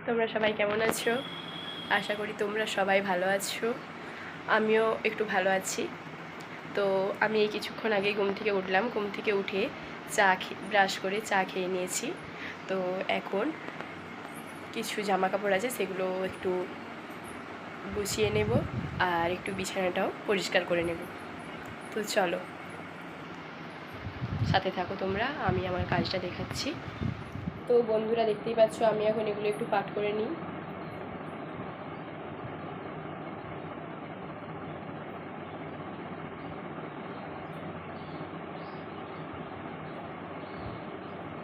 তোমরা সবাই কেমন আছো? আশা করি তোমরা সবাই ভালো আছো। আমিও একটু ভালো আছি। তো আমি এই কিছুক্ষণ আগে ঘুম থেকে উঠলাম। ঘুম থেকে উঠে ব্রাশ করে চা খেয়ে নিয়েছি। তো এখন কিছু জামা কাপড় আছে, সেগুলো একটু গুছিয়ে নেব আর একটু বিছানাটাও পরিষ্কার করে নেব। তো চলো সাথে থাকো তোমরা, আমি আমার কাজটা দেখাচ্ছি। তো বন্ধুরা, দেখতেই পাচ্ছ আমি এখন এগুলো একটু পাট করে নিই।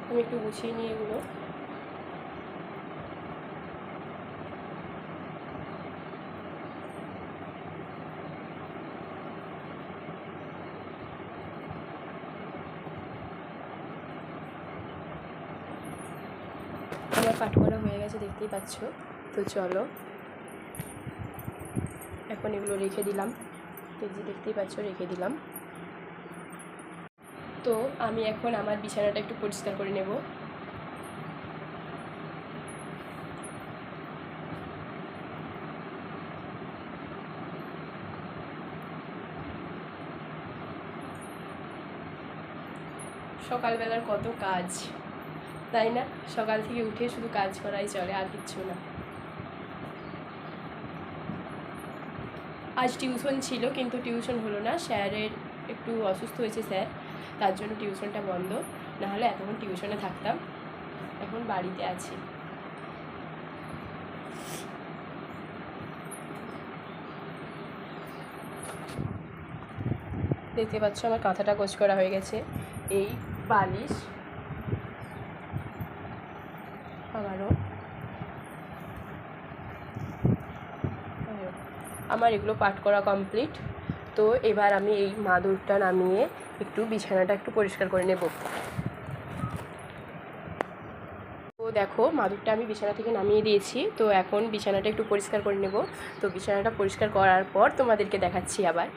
আমি একটু গুছিয়ে নিই এগুলো। আমার পাট করা হয়ে গেছে, দেখতেই পাচ্ছ। তো চলো এখন এগুলো রেখে দিলাম, দেখতেই পাচ্ছ রেখে দিলাম। তো আমি এখন আমার বিছানাটা একটু পরিষ্কার করে নেব। সকালবেলার কত কাজ, তাই না? সকাল থেকে উঠে শুধু কাজ করাই চলে, আর কিচ্ছু না। আজ টিউশন ছিল, কিন্তু টিউশন হলো না। স্যারের একটু অসুস্থ হয়েছে স্যার, তার জন্য টিউশনটা বন্ধ। নাহলে এতক্ষণ টিউশনে থাকতাম, এখন বাড়িতে আছি। দেখতে পাচ্ছ আমার কাঁথাটা গোছ করা হয়ে গেছে। এই বালিশ, আবারও আমার এগুলো পাট করা কমপ্লিট। তো এবার আমি এই মাদুরটা নামিয়ে একটু বিছানাটা একটু পরিষ্কার করে নেব। তো দেখো মাদুরটা আমি বিছানা থেকে নামিয়ে দিয়েছি। তো এখন বিছানাটা একটু পরিষ্কার করে নেব। তো বিছানাটা পরিষ্কার করার পর তোমাদেরকে দেখাচ্ছি আবার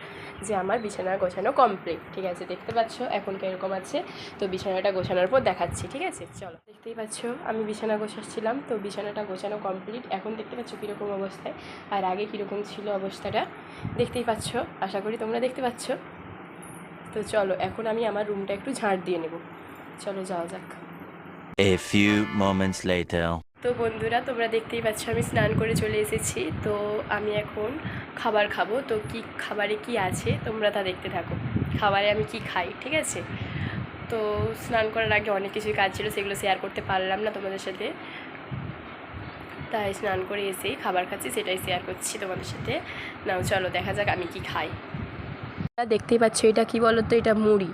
যে আমার বিছানা গোছানো কমপ্লিট। ঠিক আছে, দেখতে পাচ্ছ এখন কীরকম আছে। তো বিছানাটা গোছানোর পর দেখাচ্ছি, ঠিক আছে? চলো, দেখতেই পাচ্ছ আমি বিছানা গোছাচ্ছিলাম। তো বিছানাটা গোছানো কমপ্লিট। এখন দেখতে পাচ্ছ কীরকম অবস্থায়, আর আগে কীরকম ছিল অবস্থাটা দেখতেই পাচ্ছ। আশা করি তোমরা দেখতে পাচ্ছ। তো চলো এখন আমি আমার রুমটা একটু ঝাঁট দিয়ে নেব। চলো যাওয়া যাক। A few moments later. তো বন্ধুরা, তোমরা দেখতেই পাচ্ছ আমি স্নান করে চলে এসেছি। তো আমি এখন খাবার খাবো। তো কি খাবারে কি আছে তোমরা তা দেখতে থাকো। খাবারে আমি কি খাই, ঠিক আছে? তো স্নান করার আগে অনেক কিছুই কাজ ছিল, সেগুলো শেয়ার করতে পারলাম না তোমাদের সাথে। তাই স্নান করে এসেই খাবার খাচ্ছি, সেটাই শেয়ার করছি তোমাদের সাথে। নাও চলো দেখা যাক আমি কি খাই। দেখতেই পাচ্ছ এটা কি বলো তো, এটা মুড়ি।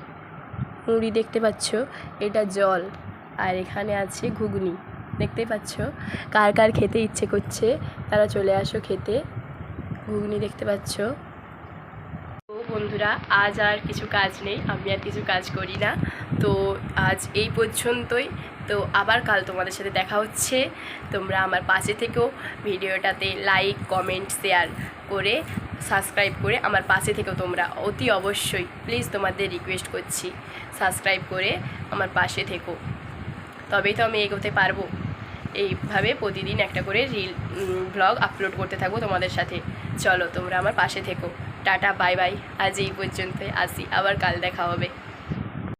মুড়ি দেখতে পাচ্ছ, এটা জল, আর এখানে আছে ঘুগনি। দেখতেই পাচ্ছ। কার কার খেতে ইচ্ছে করছে তারা চলে আসো খেতে। ঘুগনি দেখতে পাচ্ছ। তো বন্ধুরা, আজ আর কিছু কাজ নেই, আমি আর কিছু কাজ করি না। তো আজ এই পর্যন্তই। তো আবার কাল তোমাদের সাথে দেখা হচ্ছে। তোমরা আমার পাশে থেকেও, ভিডিওটাতে লাইক কমেন্ট শেয়ার করে সাবস্ক্রাইব করে আমার পাশে থেকেও তোমরা অতি অবশ্যই প্লিজ তোমাদের রিকোয়েস্ট করছি, সাবস্ক্রাইব করে আমার পাশে থেকো, তবেই তো আমি এগোতে পারবো। এইভাবে প্রতিদিন একটা করে ব্লগ আপলোড করতে থাকবো তোমাদের সাথে। চলো তোমরা আমার পাশে থেকো। Tata, bye bye. আজ এই পর্যন্তই, আসি, আবার কাল দেখা হবে।